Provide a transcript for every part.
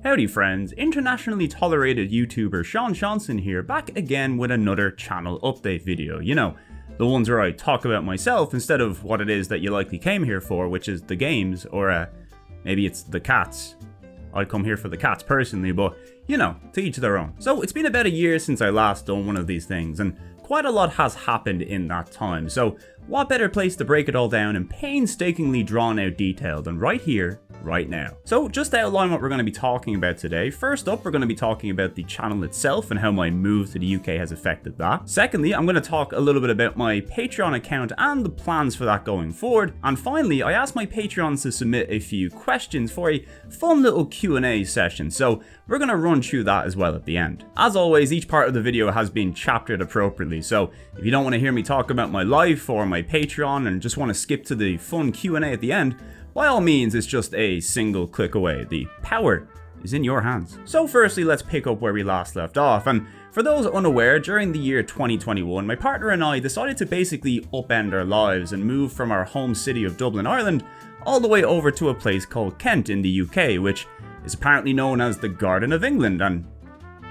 Howdy friends, internationally tolerated YouTuber Seanson here, back again with another channel update video. You know, the ones where I talk about myself instead of what it is that you likely came here for, which is the games, or maybe it's the cats. I'd come here for the cats personally, but you know, to each their own. So it's been about a year since I last done one of these things, and quite a lot has happened in that time, so what better place to break it all down in painstakingly drawn out detail than right here, right now. So just to outline what we're going to be talking about today, first up we're going to be talking about the channel itself and how my move to the UK has affected that. Secondly, I'm going to talk a little bit about my Patreon account and the plans for that going forward. And finally, I asked my Patreons to submit a few questions for a fun little Q&A session, so we're going to run through that as well at the end. As always, each part of the video has been chaptered appropriately, so if you don't want to hear me talk about my life or my Patreon and just want to skip to the fun Q&A at the end, by all means, it's just a single click away. The power is in your hands. So firstly, let's pick up where we last left off. And for those unaware, during the year 2021, my partner and I decided to basically upend our lives and move from our home city of Dublin, Ireland, all the way over to a place called Kent in the UK, which is apparently known as the Garden of England, and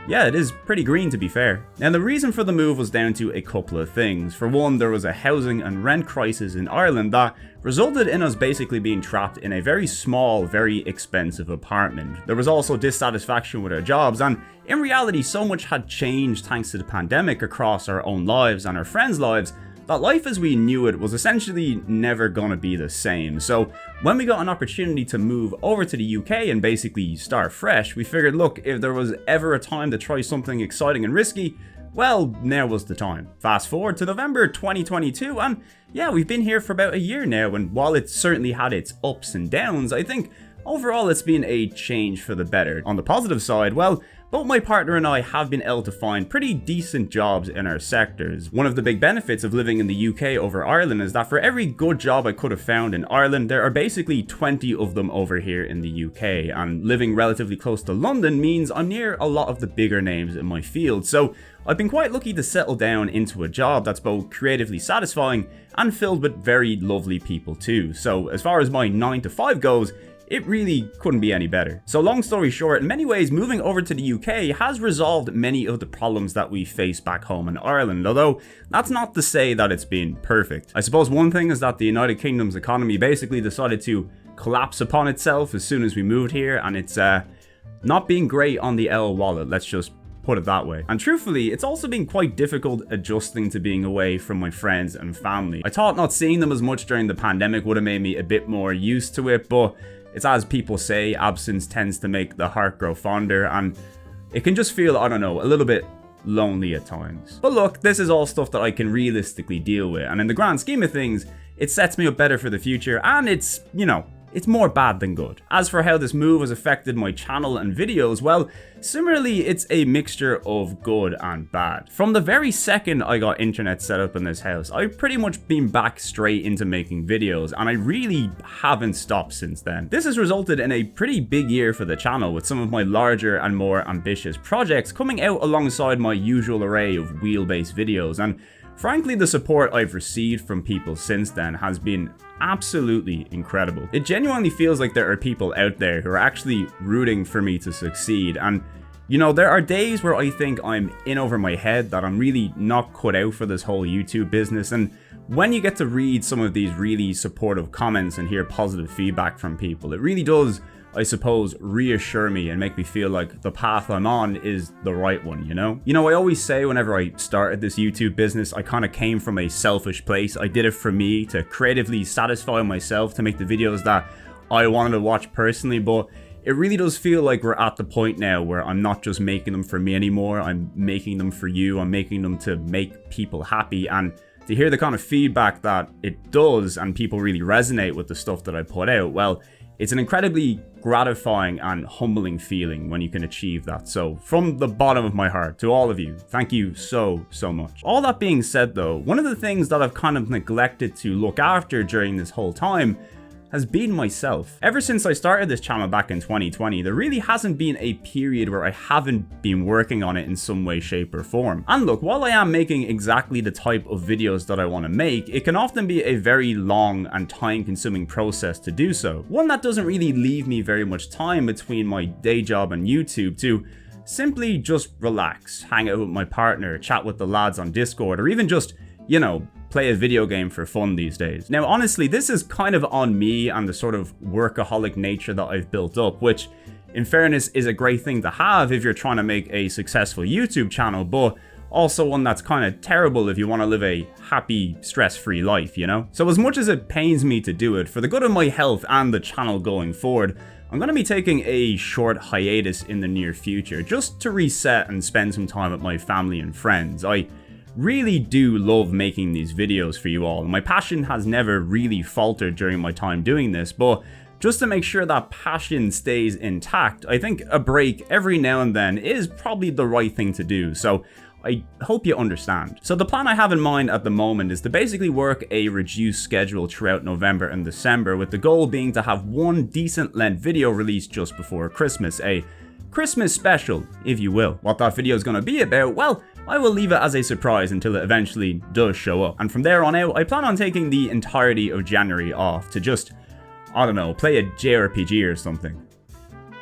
yeah, it is pretty green to be fair. Now the reason for the move was down to a couple of things. For one, there was a housing and rent crisis in Ireland that resulted in us basically being trapped in a very small, very expensive apartment. There was also dissatisfaction with our jobs, and in reality so much had changed thanks to the pandemic across our own lives and our friends' lives that life as we knew it was essentially never gonna be the same. So when we got an opportunity to move over to the UK and basically start fresh, we figured, look, if there was ever a time to try something exciting and risky, well, now was the time. Fast forward to November 2022, and yeah, we've been here for about a year now, and while it's certainly had its ups and downs, I think overall it's been a change for the better. On the positive side, well, both my partner and I have been able to find pretty decent jobs in our sectors. One of the big benefits of living in the UK over Ireland is that for every good job I could have found in Ireland, there are basically 20 of them over here in the UK, and living relatively close to London means I'm near a lot of the bigger names in my field, so I've been quite lucky to settle down into a job that's both creatively satisfying and filled with very lovely people too. So as far as my 9 to 5 goes, it really couldn't be any better. So long story short, in many ways moving over to the UK has resolved many of the problems that we face back home in Ireland, although that's not to say that it's been perfect. I suppose one thing is that the United Kingdom's economy basically decided to collapse upon itself as soon as we moved here, and it's not being great on the L wallet, let's just put it that way. And truthfully, it's also been quite difficult adjusting to being away from my friends and family. I thought not seeing them as much during the pandemic would have made me a bit more used to it, but it's as people say, absence tends to make the heart grow fonder, and it can just feel, I don't know, a little bit lonely at times. But look, this is all stuff that I can realistically deal with, and in the grand scheme of things, it sets me up better for the future, and it's, you know, it's more bad than good. As for how this move has affected my channel and videos, well, similarly, it's a mixture of good and bad. From the very second I got internet set up in this house, I've pretty much been back straight into making videos, and I really haven't stopped since then. This has resulted in a pretty big year for the channel, with some of my larger and more ambitious projects coming out alongside my usual array of wheelbase videos, and frankly, the support I've received from people since then has been absolutely incredible. It genuinely feels like there are people out there who are actually rooting for me to succeed, and you know, there are days where I think I'm in over my head, that I'm really not cut out for this whole YouTube business, and when you get to read some of these really supportive comments and hear positive feedback from people, it really does, I suppose, reassure me and make me feel like the path I'm on is the right one, you know? You know, I always say whenever I started this YouTube business, I kind of came from a selfish place. I did it for me, to creatively satisfy myself, to make the videos that I wanted to watch personally, but it really does feel like we're at the point now where I'm not just making them for me anymore, I'm making them for you, I'm making them to make people happy, and to hear the kind of feedback that it does and people really resonate with the stuff that I put out, well, it's an incredibly gratifying and humbling feeling when you can achieve that. So from the bottom of my heart to all of you, thank you so much. All that being said though, one of the things that I've kind of neglected to look after during this whole time has been myself. Ever since I started this channel back in 2020, there really hasn't been a period where I haven't been working on it in some way, shape or form. And look, while I am making exactly the type of videos that I want to make, it can often be a very long and time-consuming process to do so. One that doesn't really leave me very much time between my day job and YouTube to simply just relax, hang out with my partner, chat with the lads on Discord, or even just, you know, play a video game for fun these days. Now, honestly, this is kind of on me and the sort of workaholic nature that I've built up, which, in fairness, is a great thing to have if you're trying to make a successful YouTube channel, but also one that's kind of terrible if you want to live a happy, stress-free life, you know? So as much as it pains me to do it, for the good of my health and the channel going forward, I'm going to be taking a short hiatus in the near future, just to reset and spend some time with my family and friends. I really do love making these videos for you all, and my passion has never really faltered during my time doing this, but just to make sure that passion stays intact, I think a break every now and then is probably the right thing to do, so I hope you understand. So the plan I have in mind at the moment is to basically work a reduced schedule throughout November and December, with the goal being to have one decent length video released just before Christmas, a Christmas special, if you will. What that video is going to be about, well, I will leave it as a surprise until it eventually does show up. And from there on out, I plan on taking the entirety of January off to just, I don't know, play a JRPG or something.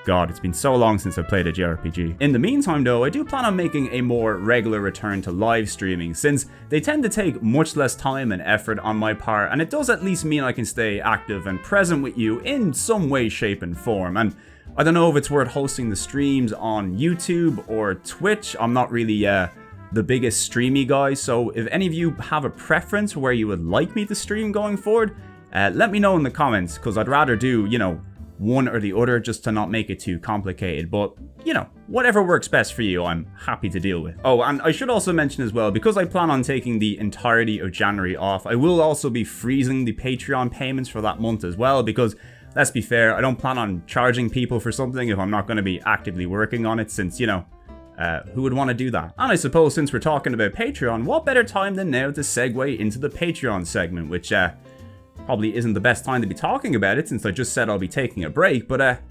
God, it's been so long since I played a JRPG. In the meantime though, I do plan on making a more regular return to live streaming, since they tend to take much less time and effort on my part, and it does at least mean I can stay active and present with you in some way, shape and form. And I don't know if it's worth hosting the streams on YouTube or Twitch. I'm not really the biggest streamy guy, so if any of you have a preference where you would like me to stream going forward, let me know in the comments, because I'd rather do, you know, one or the other just to not make it too complicated, but you know, whatever works best for you, I'm happy to deal with. Oh, and I should also mention as well, because I plan on taking the entirety of January off, I will also be freezing the Patreon payments for that month as well, because let's be fair, I don't plan on charging people for something if I'm not going to be actively working on it, since, you know, who would want to do that? And I suppose since we're talking about Patreon, what better time than now to segue into the Patreon segment, which probably isn't the best time to be talking about it since I just said I'll be taking a break, but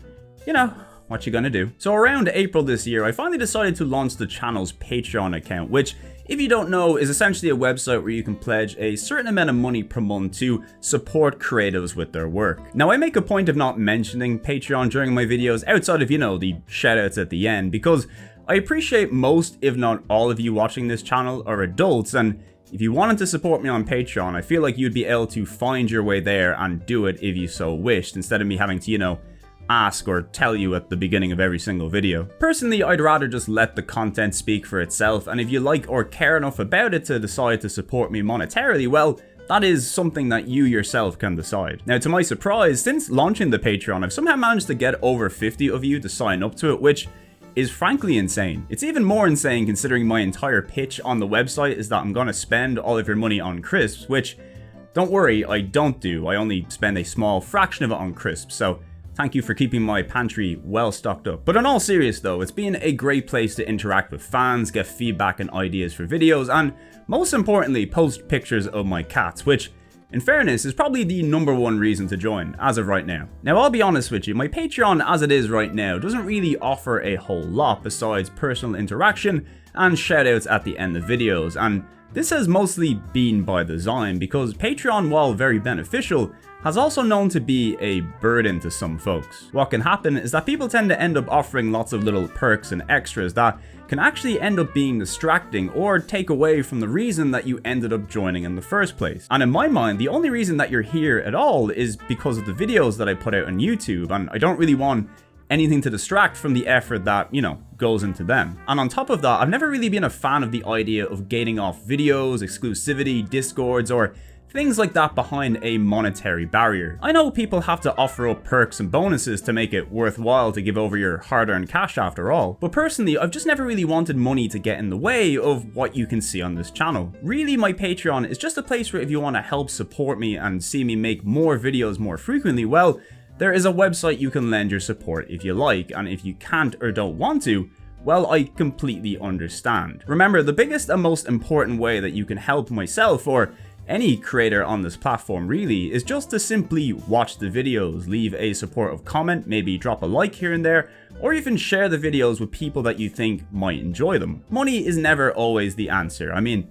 you know, what you gonna do? So around April this year, I finally decided to launch the channel's Patreon account, which, if you don't know, is essentially a website where you can pledge a certain amount of money per month to support creatives with their work. Now, I make a point of not mentioning Patreon during my videos outside of, you know, the shoutouts at the end, because I appreciate most, if not all of you watching this channel are adults, and if you wanted to support me on Patreon, I feel like you'd be able to find your way there and do it if you so wished, instead of me having to, you know, ask or tell you at the beginning of every single video. Personally, I'd rather just let the content speak for itself, and if you like or care enough about it to decide to support me monetarily, well, that is something that you yourself can decide. Now, to my surprise, since launching the Patreon, I've somehow managed to get over 50 of you to sign up to it, which is frankly insane. It's even more insane considering my entire pitch on the website is that I'm gonna spend all of your money on crisps, which, don't worry, I don't do. I only spend a small fraction of it on crisps, so thank you for keeping my pantry well stocked up. But in all seriousness though, it's been a great place to interact with fans, get feedback and ideas for videos, and most importantly, post pictures of my cats, which, in fairness, is probably the #1 reason to join, as of right now. Now, I'll be honest with you, my Patreon as it is right now doesn't really offer a whole lot besides personal interaction and shoutouts at the end of videos, and this has mostly been by design, because Patreon, while very beneficial, has also known to be a burden to some folks. What can happen is that people tend to end up offering lots of little perks and extras that can actually end up being distracting or take away from the reason that you ended up joining in the first place. And in my mind, the only reason that you're here at all is because of the videos that I put out on YouTube, and I don't really want anything to distract from the effort that, you know, goes into them. And on top of that, I've never really been a fan of the idea of gating off videos, exclusivity, discords, or things like that behind a monetary barrier. I know people have to offer up perks and bonuses to make it worthwhile to give over your hard-earned cash after all, but personally, I've just never really wanted money to get in the way of what you can see on this channel. Really, my Patreon is just a place where if you want to help support me and see me make more videos more frequently, well, there is a website you can lend your support if you like, and if you can't or don't want to, well, I completely understand. Remember, the biggest and most important way that you can help myself, or any creator on this platform really, is just to simply watch the videos, leave a supportive comment, maybe drop a like here and there, or even share the videos with people that you think might enjoy them. Money is never always the answer. I mean,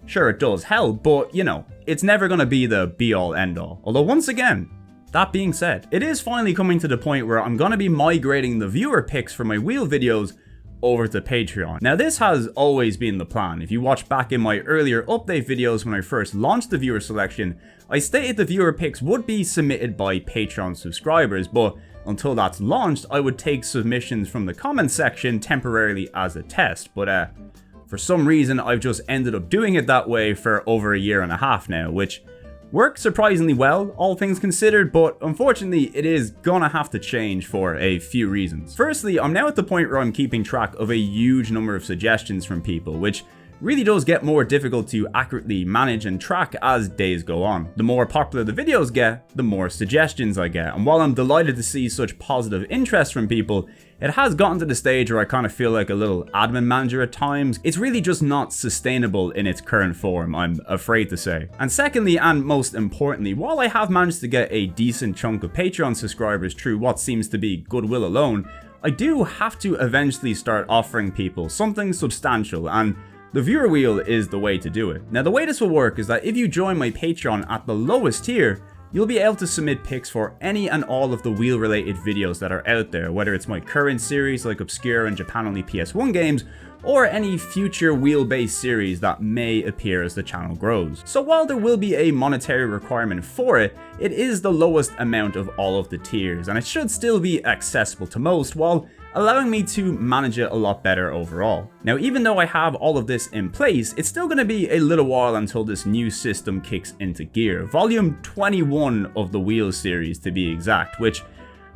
sure it does help, but you know, it's never gonna be the be all end all. Although once again, that being said, it is finally coming to the point where I'm gonna be migrating the viewer picks for my wheel videos over to Patreon. Now this has always been the plan. If you watch back in my earlier update videos when I first launched the viewer selection, I stated the viewer picks would be submitted by Patreon subscribers, but until that's launched, I would take submissions from the comment section temporarily as a test. But for some reason, I've just ended up doing it that way for over a year and a half now, which worked surprisingly well, all things considered, but unfortunately it is gonna have to change for a few reasons. Firstly, I'm now at the point where I'm keeping track of a huge number of suggestions from people, which really does get more difficult to accurately manage and track as days go on. The more popular the videos get, the more suggestions I get, and while I'm delighted to see such positive interest from people, it has gotten to the stage where I kind of feel like a little admin manager at times. It's really just not sustainable in its current form, I'm afraid to say. And secondly, and most importantly, while I have managed to get a decent chunk of Patreon subscribers through what seems to be goodwill alone, I do have to eventually start offering people something substantial, and the viewer wheel is the way to do it. Now the way this will work is that if you join my Patreon at the lowest tier, you'll be able to submit picks for any and all of the wheel related videos that are out there, whether it's my current series like obscure and Japan only PS1 games, or any future wheel based series that may appear as the channel grows. So while there will be a monetary requirement for it, it is the lowest amount of all of the tiers, and it should still be accessible to most, while allowing me to manage it a lot better overall. Now, even though I have all of this in place, it's still going to be a little while until this new system kicks into gear. Volume 21 of the Wheel series to be exact, which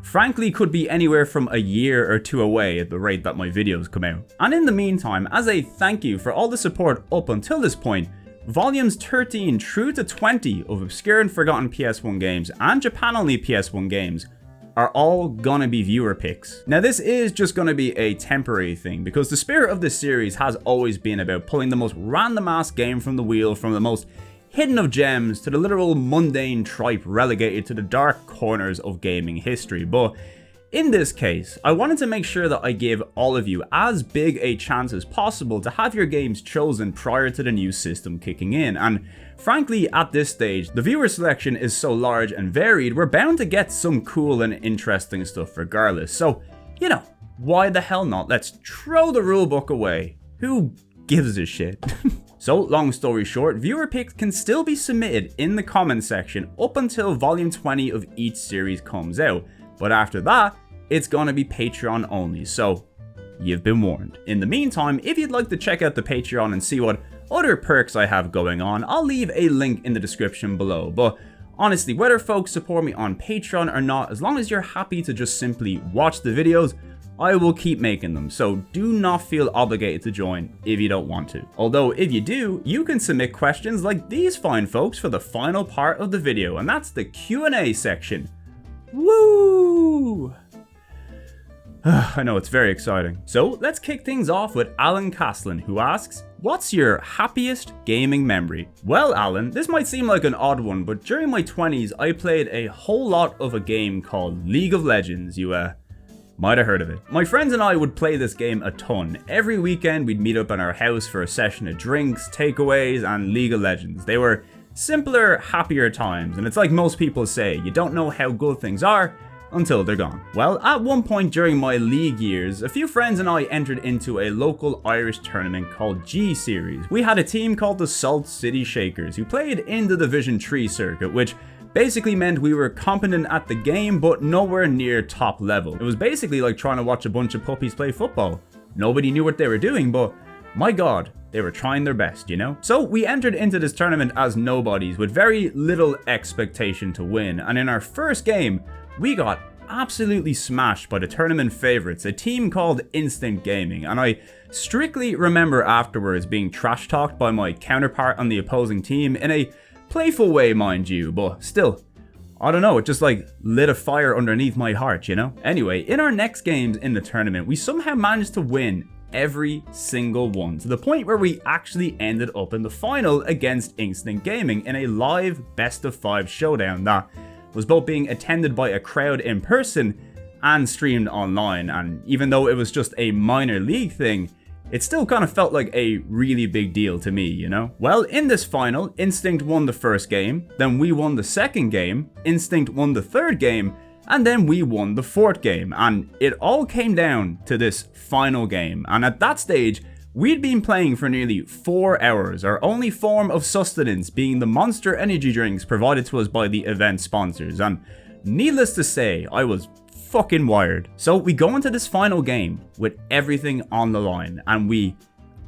frankly could be anywhere from a year or two away at the rate that my videos come out. And in the meantime, as a thank you for all the support up until this point, Volumes 13 through to 20 of obscure and forgotten PS1 games and Japan only PS1 games are all gonna be viewer picks. Now this is just gonna be a temporary thing, because the spirit of this series has always been about pulling the most random ass game from the wheel, from the most hidden of gems to the literal mundane tripe relegated to the dark corners of gaming history. But in this case, I wanted to make sure that I gave all of you as big a chance as possible to have your games chosen prior to the new system kicking in, and frankly at this stage, the viewer selection is so large and varied, we're bound to get some cool and interesting stuff regardless. So, you know, why the hell not? Let's throw the rulebook away. Who gives a shit? So, long story short, viewer picks can still be submitted in the comment section up until volume 20 of each series comes out. But after that, it's gonna be Patreon only, so you've been warned. In the meantime, if you'd like to check out the Patreon and see what other perks I have going on, I'll leave a link in the description below. But honestly, whether folks support me on Patreon or not, as long as you're happy to just simply watch the videos, I will keep making them, so do not feel obligated to join if you don't want to. Although if you do, you can submit questions like these fine folks for the final part of the video, and that's the Q&A section. Woo! I know, it's very exciting. So let's kick things off with Alan Caslin, who asks, what's your happiest gaming memory? Well, Alan, this might seem like an odd one, but during my 20s, I played a whole lot of a game called League of Legends. You might have heard of it. My friends and I would play this game a ton. Every weekend, we'd meet up in our house for a session of drinks, takeaways, and League of Legends. They were simpler, happier times, and it's like most people say, you don't know how good things are until they're gone. Well, at one point during my league years, a few friends and I entered into a local Irish tournament called G Series. We had a team called the Salt City Shakers who played in the Division 3 circuit, which basically meant we were competent at the game but nowhere near top level. It was basically like trying to watch a bunch of puppies play football. Nobody knew what they were doing, but my god, they were trying their best, you know? So we entered into this tournament as nobodies with very little expectation to win, and in our first game, we got absolutely smashed by the tournament favorites, a team called Instant Gaming, and I strictly remember afterwards being trash talked by my counterpart on the opposing team in a playful way, mind you, but still, I don't know, it just like lit a fire underneath my heart, you know? Anyway, in our next games in the tournament, we somehow managed to win every single one, to the point where we actually ended up in the final against Instinct Gaming in a live best of 5 showdown that was both being attended by a crowd in person and streamed online. And even though it was just a minor league thing, it still kind of felt like a really big deal to me, you know? Well, in this final, Instinct won the first game, then we won the second game, Instinct won the third game, and then we won the fourth game. And it all came down to this final game. And at that stage, we'd been playing for nearly 4 hours, our only form of sustenance being the Monster energy drinks provided to us by the event sponsors. And needless to say, I was fucking wired. So we go into this final game with everything on the line, and we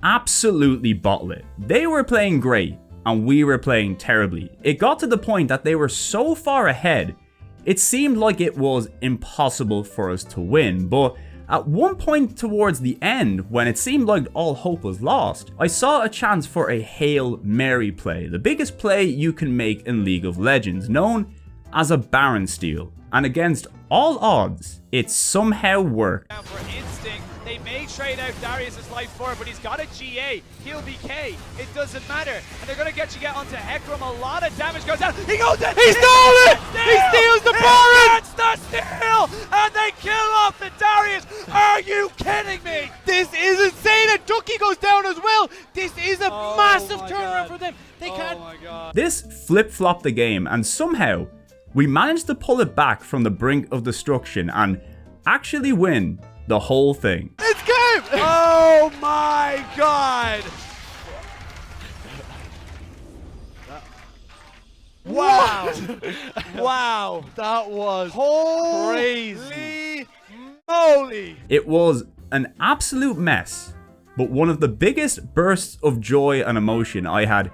absolutely bottle it. They were playing great, and we were playing terribly. It got to the point that they were so far ahead, it seemed like it was impossible for us to win. But at one point towards the end, when it seemed like all hope was lost, I saw a chance for a Hail Mary play, the biggest play you can make in League of Legends, known as a Baron steal. And against all odds, it somehow worked. For Instinct, they may trade out Darius' life for it, but he's got a GA. He'll be K. It doesn't matter. And they're going to get onto Hecarim. A lot of damage goes down. He goes in. He stole it! He steals the Baron! That's the steal! And they kill off the Darius. Are you kidding me? This is insane. And Ducky goes down as well. This is a massive turnaround for them. They can't. Oh my god. This flip-flopped the game, and somehow we managed to pull it back from the brink of destruction and actually win the whole thing. It's game! Oh my god! Wow! Wow! That was Holy moly! It was an absolute mess, but one of the biggest bursts of joy and emotion I had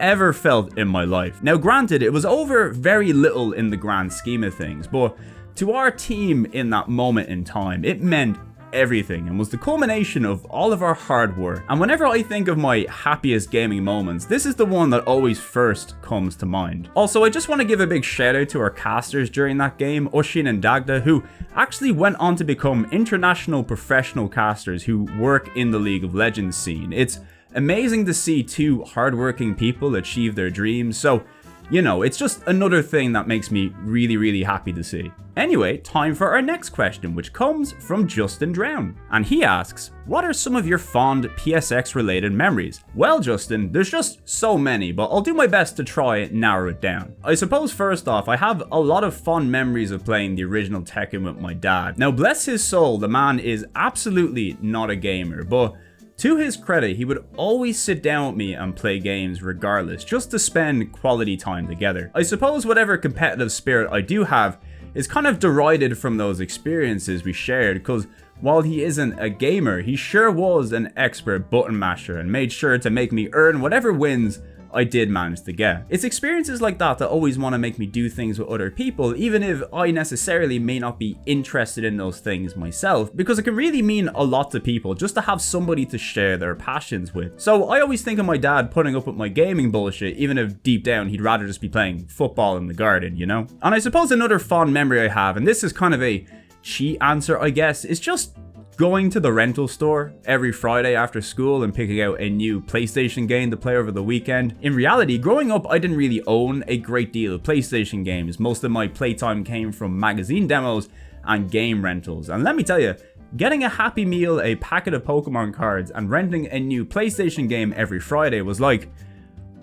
ever felt in my life. Now granted, it was over very little in the grand scheme of things, but to our team in that moment in time, it meant everything and was the culmination of all of our hard work. And whenever I think of my happiest gaming moments, this is the one that always first comes to mind. Also, I just want to give a big shout out to our casters during that game, Ushin and Dagda, who actually went on to become international professional casters who work in the League of Legends scene. It's amazing to see two hardworking people achieve their dreams, so, you know, it's just another thing that makes me really happy to see. Anyway, time for our next question, which comes from Justin Drown. And he asks, what are some of your fond PSX related memories? Well, Justin, there's just so many, but I'll do my best to try and narrow it down. I suppose first off, I have a lot of fond memories of playing the original Tekken with my dad. Now, bless his soul, the man is absolutely not a gamer, but to his credit, he would always sit down with me and play games regardless, just to spend quality time together. I suppose whatever competitive spirit I do have is kind of derided from those experiences we shared, because while he isn't a gamer, he sure was an expert button masher and made sure to make me earn whatever wins I did manage to get. It's experiences like that that always want to make me do things with other people, even if I necessarily may not be interested in those things myself, because it can really mean a lot to people just to have somebody to share their passions with. So I always think of my dad putting up with my gaming bullshit, even if deep down he'd rather just be playing football in the garden, you know? And I suppose another fond memory I have, and this is kind of a cheat answer I guess, is just going to the rental store every Friday after school and picking out a new PlayStation game to play over the weekend. In reality, growing up, I didn't really own a great deal of PlayStation games. Most of my playtime came from magazine demos and game rentals. And let me tell you, getting a Happy Meal, a packet of Pokemon cards, and renting a new PlayStation game every Friday was like,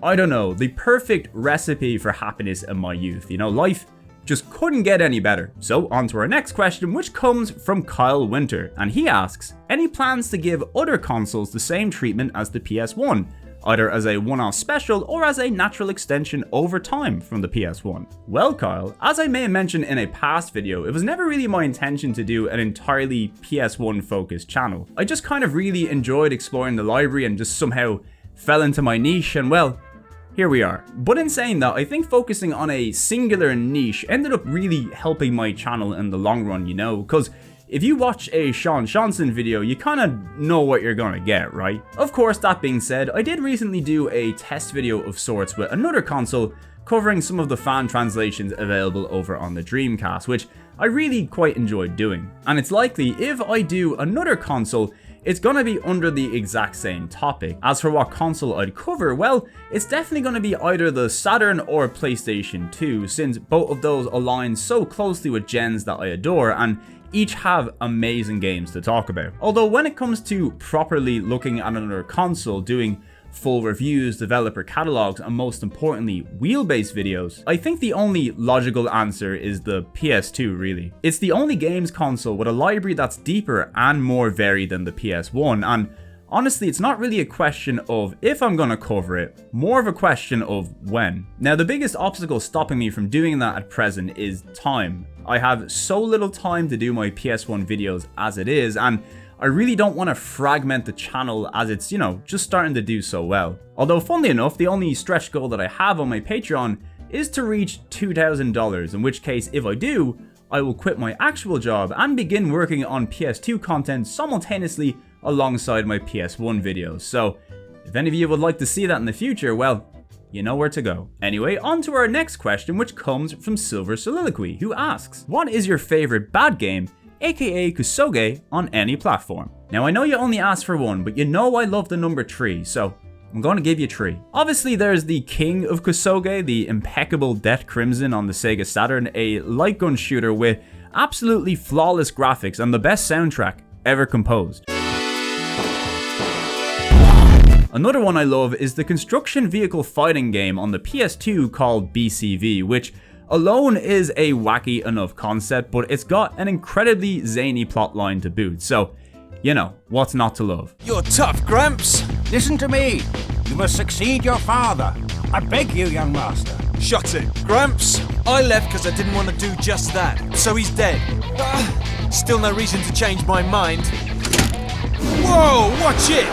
I don't know, the perfect recipe for happiness in my youth. You know, life just couldn't get any better. So on to our next question, which comes from Kyle Winter, and he asks, any plans to give other consoles the same treatment as the PS1, either as a one-off special or as a natural extension over time from the PS1? Well, Kyle, as I may have mentioned in a past video, it was never really my intention to do an entirely PS1 focused channel. I just kind of really enjoyed exploring the library and just somehow fell into my niche, and well, here we are. But in saying that, I think focusing on a singular niche ended up really helping my channel in the long run, you know, because if you watch a Seanson video, you kind of know what you're gonna get, right? Of course, that being said, I did recently do a test video of sorts with another console covering some of the fan translations available over on the Dreamcast, which I really quite enjoyed doing. And it's likely if I do another console, it's gonna be under the exact same topic. As for what console I'd cover, well, it's definitely gonna be either the Saturn or PlayStation 2, since both of those align so closely with gens that I adore and each have amazing games to talk about. Although when it comes to properly looking at another console, doing full reviews, developer catalogs, and most importantly, wheelbase videos, I think the only logical answer is the PS2 really. It's the only games console with a library that's deeper and more varied than the PS1, and honestly, it's not really a question of if I'm gonna cover it, more of a question of when. Now, the biggest obstacle stopping me from doing that at present is time. I have so little time to do my PS1 videos as it is, and I really don't want to fragment the channel as it's, just starting to do so well. Although, funnily enough, the only stretch goal that I have on my Patreon is to reach $2,000, in which case, if I do, I will quit my actual job and begin working on PS2 content simultaneously alongside my PS1 videos. So, if any of you would like to see that in the future, well, you know where to go. Anyway, on to our next question, which comes from Silver Soliloquy, who asks, what is your favorite bad game, aka Kusoge, on any platform? Now, I know you only asked for one, but you know I love the number 3, so I'm going to give you 3. Obviously, there's the king of Kusoge, the impeccable Death Crimson on the Sega Saturn, a light gun shooter with absolutely flawless graphics and the best soundtrack ever composed. Another one I love is the construction vehicle fighting game on the PS2 called BCV, which alone is a wacky enough concept, but it's got an incredibly zany plotline to boot, so, what's not to love? You're tough, Gramps. Listen to me. You must succeed your father. I beg you, young master. Shut it, Gramps. I left because I didn't want to do just that, so he's dead. Still no reason to change my mind. Whoa, watch it!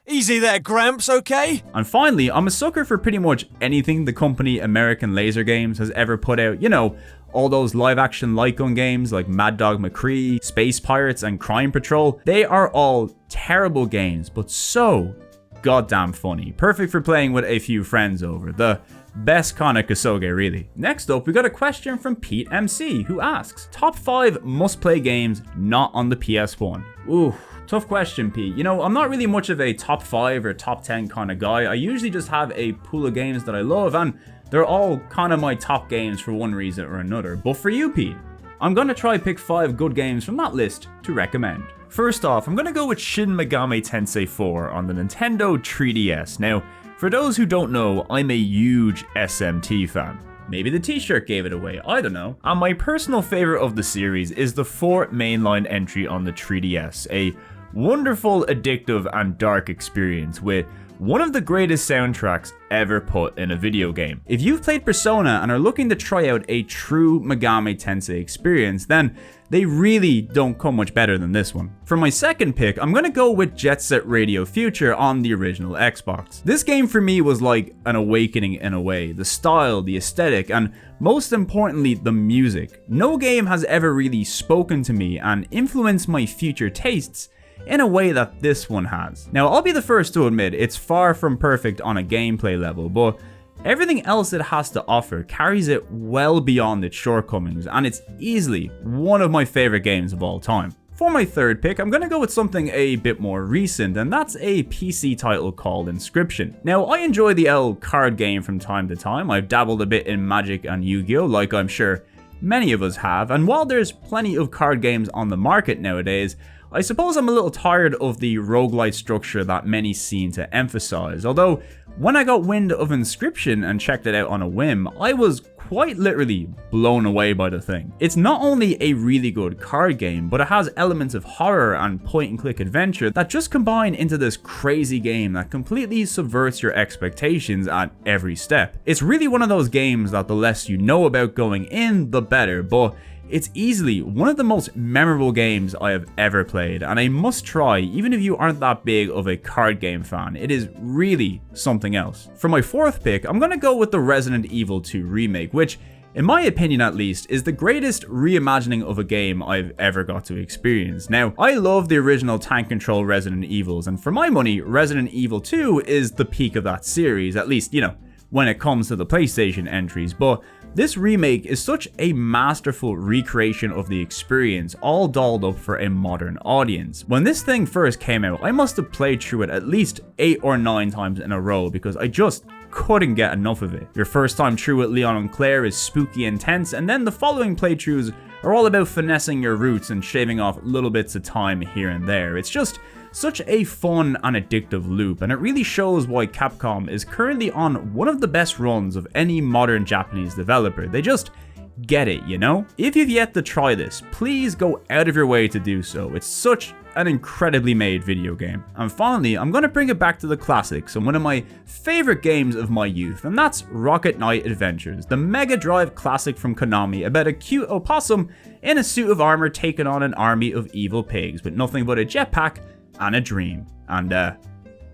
Easy there, Gramps, okay? And finally, I'm a sucker for pretty much anything the company American Laser Games has ever put out. All those live-action light gun games like Mad Dog McCree, Space Pirates, and Crime Patrol. They are all terrible games, but so goddamn funny. Perfect for playing with a few friends over. The best kind of Kusoge, really. Next up, we got a question from Pete MC, who asks, top 5 must-play games not on the PS1. Ooh. Tough question, Pete. I'm not really much of a top 5 or top 10 kind of guy. I usually just have a pool of games that I love, and they're all kind of my top games for one reason or another. But for you, Pete, I'm gonna try pick 5 good games from that list to recommend. First off, I'm gonna go with Shin Megami Tensei 4 on the Nintendo 3DS. Now, for those who don't know, I'm a huge SMT fan. Maybe the t-shirt gave it away, I don't know. And my personal favorite of the series is the 4th mainline entry on the 3DS, a wonderful, addictive, and dark experience with one of the greatest soundtracks ever put in a video game. If you've played Persona and are looking to try out a true Megami Tensei experience, then they really don't come much better than this one. For my second pick, I'm gonna go with Jet Set Radio Future on the original Xbox. This game for me was like an awakening in a way. The style, the aesthetic, and most importantly, the music. No game has ever really spoken to me and influenced my future tastes in a way that this one has. Now, I'll be the first to admit it's far from perfect on a gameplay level, but everything else it has to offer carries it well beyond its shortcomings, and it's easily one of my favorite games of all time. For my third pick, I'm gonna go with something a bit more recent, and that's a PC title called Inscription. Now, I enjoy the L card game from time to time. I've dabbled a bit in Magic and Yu-Gi-Oh, like I'm sure many of us have, and while there's plenty of card games on the market nowadays, I suppose I'm a little tired of the roguelite structure that many seem to emphasize, although when I got wind of Inscription and checked it out on a whim, I was quite literally blown away by the thing. It's not only a really good card game, but it has elements of horror and point-and-click adventure that just combine into this crazy game that completely subverts your expectations at every step. It's really one of those games that the less you know about going in, the better, but it's easily one of the most memorable games I have ever played, and a must try even if you aren't that big of a card game fan. It is really something else. For my fourth pick, I'm gonna go with the Resident Evil 2 remake, which, in my opinion at least, is the greatest reimagining of a game I've ever got to experience. Now, I love the original tank control Resident Evils, and for my money, Resident Evil 2 is the peak of that series, at least, when it comes to the PlayStation entries, but This remake is such a masterful recreation of the experience, all dolled up for a modern audience. When this thing first came out, I must have played through it at least 8 or 9 times in a row because I just couldn't get enough of it. Your first time through with Leon and Claire is spooky intense, and then the following playthroughs are all about finessing your routes and shaving off little bits of time here and there. It's just such a fun and addictive loop, and it really shows why Capcom is currently on one of the best runs of any modern Japanese developer. They just get it, you know? If you've yet to try this, please go out of your way to do so. It's such an incredibly made video game. And finally, I'm going to bring it back to the classics and one of my favorite games of my youth, and that's Rocket Knight Adventures, the Mega Drive classic from Konami about a cute opossum in a suit of armor taking on an army of evil pigs with nothing but a jetpack and a dream. And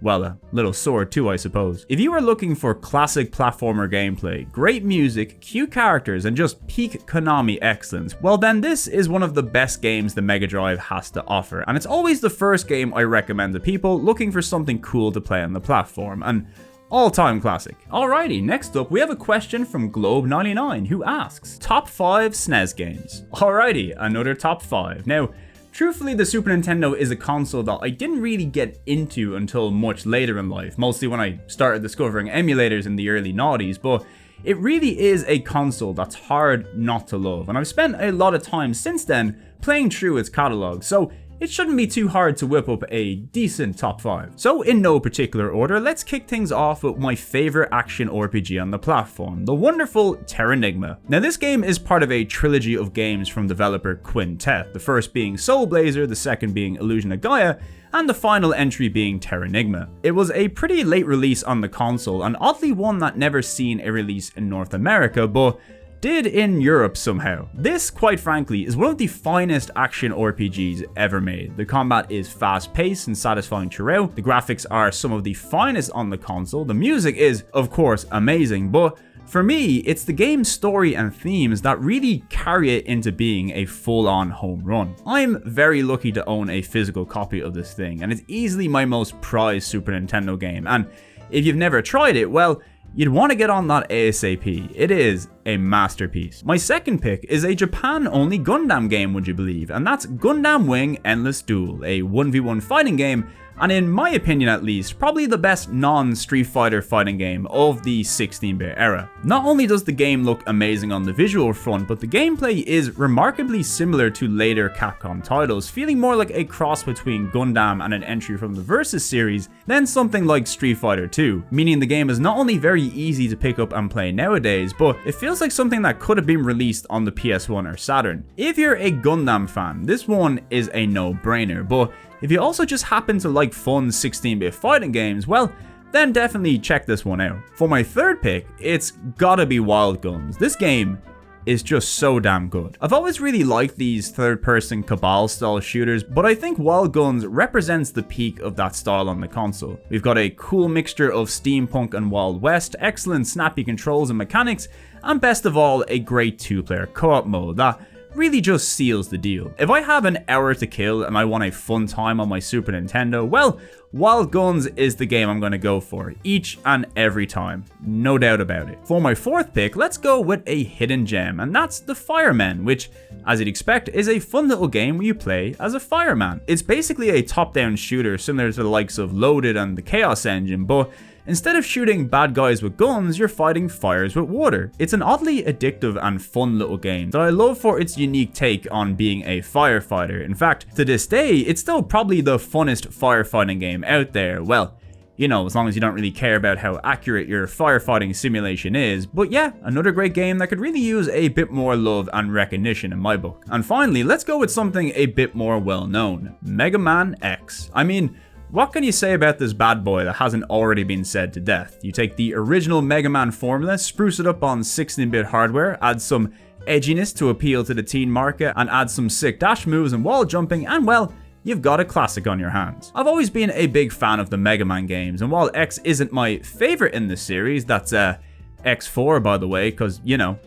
well, a little sword too, I suppose. If you are looking for classic platformer gameplay, great music, cute characters, and just peak Konami excellence, well then this is one of the best games the Mega Drive has to offer, and it's always the first game I recommend to people looking for something cool to play on the platform, an all-time classic. Alrighty, next up we have a question from Globe99 who asks, top 5 SNES games. Alrighty, another top 5. Now, truthfully, the Super Nintendo is a console that I didn't really get into until much later in life, mostly when I started discovering emulators in the early noughties, but it really is a console that's hard not to love, and I've spent a lot of time since then playing through its catalog, so it shouldn't be too hard to whip up a decent top 5. So in no particular order, let's kick things off with my favorite action RPG on the platform, the wonderful Terranigma. Now this game is part of a trilogy of games from developer Quintet, the first being Soul Blazer, the second being Illusion of Gaia, and the final entry being Terranigma. It was a pretty late release on the console, and oddly one that never seen a release in North America, but did in Europe somehow. This, quite frankly, is one of the finest action RPGs ever made. The combat is fast-paced and satisfying throughout, the graphics are some of the finest on the console, the music is, of course, amazing, but for me, it's the game's story and themes that really carry it into being a full-on home run. I'm very lucky to own a physical copy of this thing, and it's easily my most prized Super Nintendo game, and if you've never tried it, well, you'd want to get on that ASAP. It is a masterpiece. My second pick is a Japan-only Gundam game, would you believe, and that's Gundam Wing Endless Duel, a 1v1 fighting game, and in my opinion at least, probably the best non-Street Fighter fighting game of the 16-bit era. Not only does the game look amazing on the visual front, but the gameplay is remarkably similar to later Capcom titles, feeling more like a cross between Gundam and an entry from the Versus series than something like Street Fighter 2, meaning the game is not only very easy to pick up and play nowadays, but it feels like something that could have been released on the PS1 or Saturn. If you're a Gundam fan, this one is a no-brainer, but if you also just happen to like fun 16-bit fighting games, well, then definitely check this one out. For my third pick, it's gotta be Wild Guns. This game is just so damn good. I've always really liked these third-person Cabal-style shooters, but I think Wild Guns represents the peak of that style on the console. We've got a cool mixture of steampunk and Wild West, excellent snappy controls and mechanics, and best of all, a great two-player co-op mode that really just seals the deal. If I have an hour to kill and I want a fun time on my Super Nintendo, well, Wild Guns is the game I'm going to go for, each and every time, no doubt about it. For my fourth pick, let's go with a hidden gem, and that's The Firemen, which, as you'd expect, is a fun little game where you play as a fireman. It's basically a top-down shooter similar to the likes of Loaded and the Chaos Engine, but instead of shooting bad guys with guns, you're fighting fires with water. It's an oddly addictive and fun little game that I love for its unique take on being a firefighter. In fact, to this day, it's still probably the funnest firefighting game out there. Well, you know, as long as you don't really care about how accurate your firefighting simulation is. But yeah, another great game that could really use a bit more love and recognition in my book. And finally, let's go with something a bit more well known, Mega Man X. I mean, what can you say about this bad boy that hasn't already been said to death? You take the original Mega Man formula, spruce it up on 16-bit hardware, add some edginess to appeal to the teen market, and add some sick dash moves and wall jumping, and well, you've got a classic on your hands. I've always been a big fan of the Mega Man games, and while X isn't my favorite in this series, that's X4 by the way, because, you know,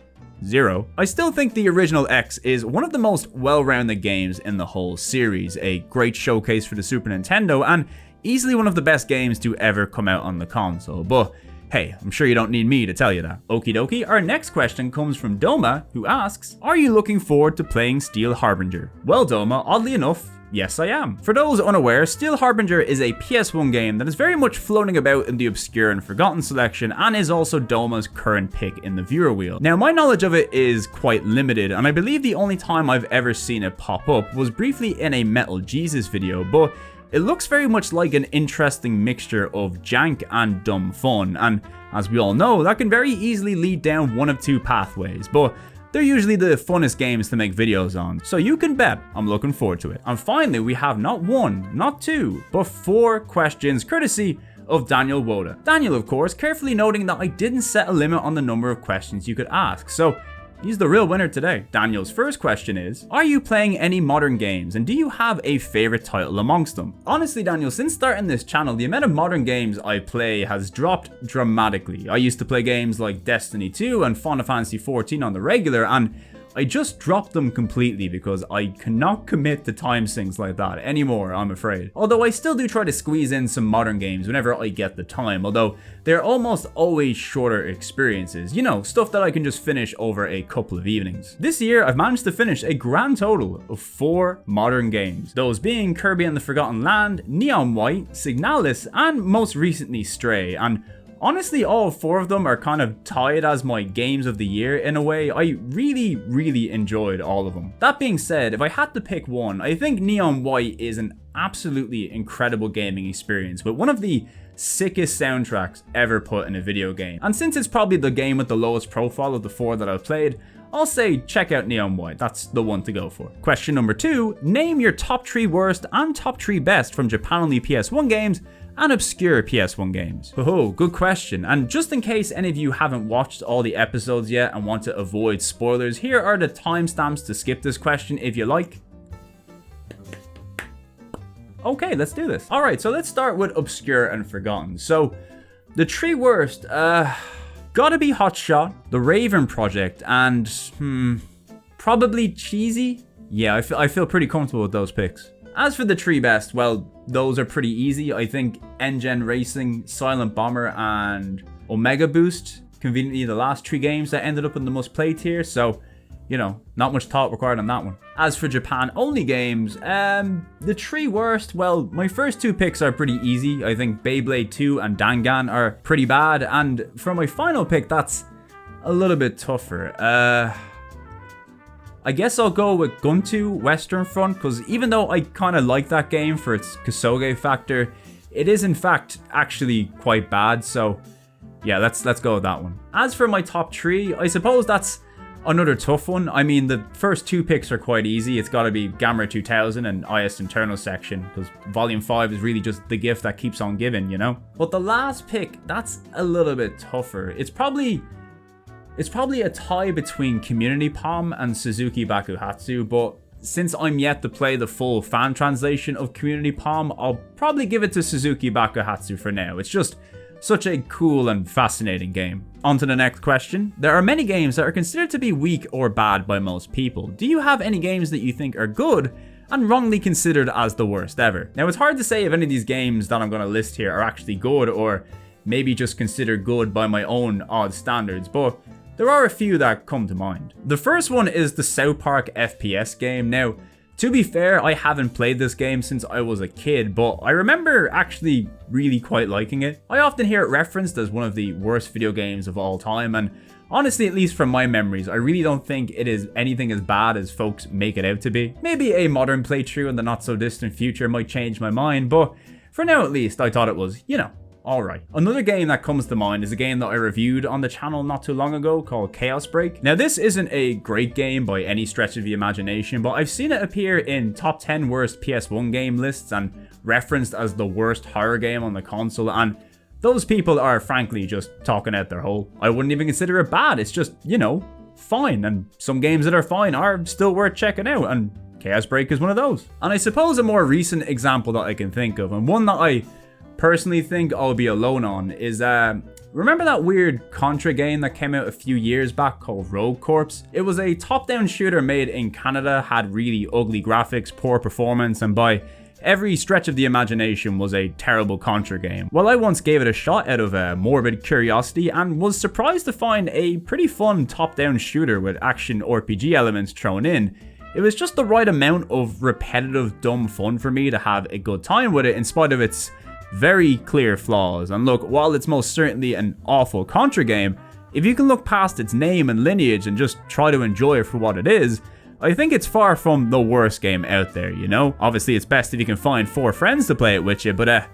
0. I still think the original X is one of the most well-rounded games in the whole series, a great showcase for the Super Nintendo, and easily one of the best games to ever come out on the console. But Hey, I'm sure you don't need me to tell you that. Okie dokie, our next question comes from Doma, who asks, are you looking forward to playing Steel Harbinger? Well Doma, oddly enough, yes I am. For those unaware, Steel Harbinger is a PS1 game that is very much floating about in the obscure and forgotten selection and is also Doma's current pick in the viewer wheel. Now my knowledge of it is quite limited and I believe the only time I've ever seen it pop up was briefly in a Metal Jesus video, but it looks very much like an interesting mixture of jank and dumb fun, and as we all know, that can very easily lead down one of two pathways, but they're usually the funnest games to make videos on, so you can bet I'm looking forward to it. And finally, we have not one, not two, but 4 questions courtesy of Daniel Woda. Daniel, of course, carefully noting that I didn't set a limit on the number of questions you could ask, so he's the real winner today. Daniel's first question is, are you playing any modern games and do you have a favorite title amongst them? Honestly Daniel, since starting this channel, the amount of modern games I play has dropped dramatically. I used to play games like Destiny 2 and Final Fantasy 14 on the regular, and I just dropped them completely because I cannot commit to time sinks like that anymore, I'm afraid. Although I still do try to squeeze in some modern games whenever I get the time, although they're almost always shorter experiences. You know, stuff that I can just finish over a couple of evenings. This year, I've managed to finish a grand total of 4 modern games. Those being Kirby and the Forgotten Land, Neon White, Signalis, and most recently Stray, and honestly, all 4 of them are kind of tied as my games of the year in a way. I really enjoyed all of them. That being said, if I had to pick one, I think Neon White is an absolutely incredible gaming experience with one of the sickest soundtracks ever put in a video game. And since it's probably the game with the lowest profile of the 4 that I've played, I'll say check out Neon White, that's the one to go for. Question number 2, name your top 3 worst and top 3 best from Japan-only PS1 games and obscure PS1 games. Oh, good question. And just in case any of you haven't watched all the episodes yet and want to avoid spoilers, here are the timestamps to skip this question if you like. Okay, let's do this. All right, so let's start with obscure and forgotten. So the 3 worst, gotta be Hotshot, The Raven Project, and probably Cheesy. Yeah, I feel pretty comfortable with those picks. As for the 3 best, well, those are pretty easy. I think N-Gen Racing, Silent Bomber, and Omega Boost, conveniently the last 3 games that ended up in the must play tier, so, you know, not much thought required on that one. As for Japan only games, the 3 worst, well, my first 2 picks are pretty easy. I think Beyblade 2 and Dangan are pretty bad, and for my final pick, that's a little bit tougher. I guess I'll go with Guntu Western Front, because even though I kind of like that game for its Kosoge factor, it is in fact actually quite bad, so yeah, let's go with that one. As for my top 3, I suppose that's another tough one. I mean, the first 2 picks are quite easy. It's got to be Gamera 2000 and IS Internal Section, because Volume 5 is really just the gift that keeps on giving, you know? But the last pick, that's a little bit tougher. It's probably a tie between Community Palm and Suzuki Bakuhatsu, but since I'm yet to play the full fan translation of Community Palm, I'll probably give it to Suzuki Bakuhatsu for now. It's just such a cool and fascinating game. On to the next question. There are many games that are considered to be weak or bad by most people. Do you have any games that you think are good and wrongly considered as the worst ever? Now, it's hard to say if any of these games that I'm going to list here are actually good or maybe just considered good by my own odd standards, but there are a few that come to mind. The first one is the South Park FPS game. Now, to be fair, I haven't played this game since I was a kid, but I remember actually really quite liking it. I often hear it referenced as one of the worst video games of all time, and honestly, at least from my memories, I really don't think it is anything as bad as folks make it out to be. Maybe a modern playthrough in the not so distant future might change my mind, but for now at least, I thought it was, you know, alright. Another game that comes to mind is a game that I reviewed on the channel not too long ago called Chaos Break. Now, this isn't a great game by any stretch of the imagination, but I've seen it appear in top 10 worst PS1 game lists and referenced as the worst horror game on the console, and those people are frankly just talking out their hole. I wouldn't even consider it bad, it's just, you know, fine, and some games that are fine are still worth checking out, and Chaos Break is one of those. And I suppose a more recent example that I can think of, and one that I personally think I'll be alone on, is remember that weird Contra game that came out a few years back called Rogue Corps? It was a top-down shooter made in Canada, had really ugly graphics, poor performance, and by every stretch of the imagination was a terrible Contra game. Well, I once gave it a shot out of a morbid curiosity and was surprised to find a pretty fun top-down shooter with action RPG elements thrown in. It was just the right amount of repetitive dumb fun for me to have a good time with it in spite of its very clear flaws. And look, while it's most certainly an awful Contra game, if you can look past its name and lineage and just try to enjoy it for what it is, I think it's far from the worst game out there, you know? Obviously it's best if you can find 4 friends to play it with you, but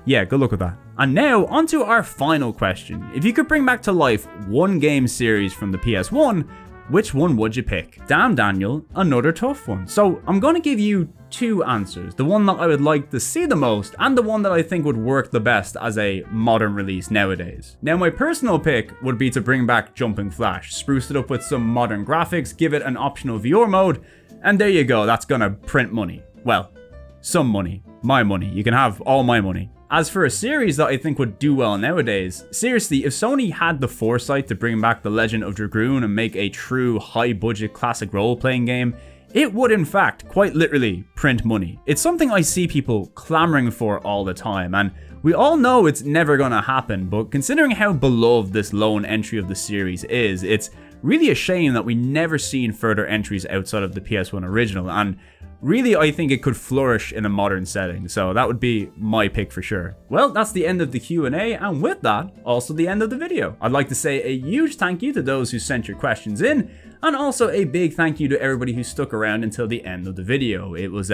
yeah, good luck with that. And now, onto our final question. If you could bring back to life one game series from the PS1, which one would you pick? Damn, Daniel, another tough one. So I'm going to give you 2 answers. The one that I would like to see the most, and the one that I think would work the best as a modern release nowadays. Now, my personal pick would be to bring back Jumping Flash, spruce it up with some modern graphics, give it an optional VR mode, and there you go, that's gonna print money. Well, some money. My money. You can have all my money. As for a series that I think would do well nowadays, seriously, if Sony had the foresight to bring back The Legend of Dragoon and make a true high-budget classic role-playing game, it would in fact, quite literally, print money. It's something I see people clamoring for all the time, and we all know it's never gonna happen, but considering how beloved this lone entry of the series is, it's really a shame that we never seen further entries outside of the PS1 original, and really, I think it could flourish in a modern setting, so that would be my pick for sure. Well, that's the end of the Q&A, and with that, also the end of the video. I'd like to say a huge thank you to those who sent your questions in, and also a big thank you to everybody who stuck around until the end of the video. It was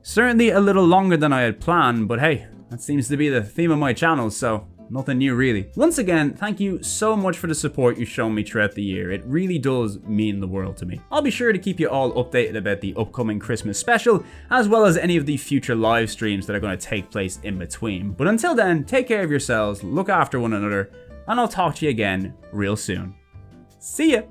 certainly a little longer than I had planned, but hey, that seems to be the theme of my channel, so nothing new really. Once again, thank you so much for the support you've shown me throughout the year. It really does mean the world to me. I'll be sure to keep you all updated about the upcoming Christmas special, as well as any of the future live streams that are going to take place in between. But until then, take care of yourselves, look after one another, and I'll talk to you again real soon. See ya!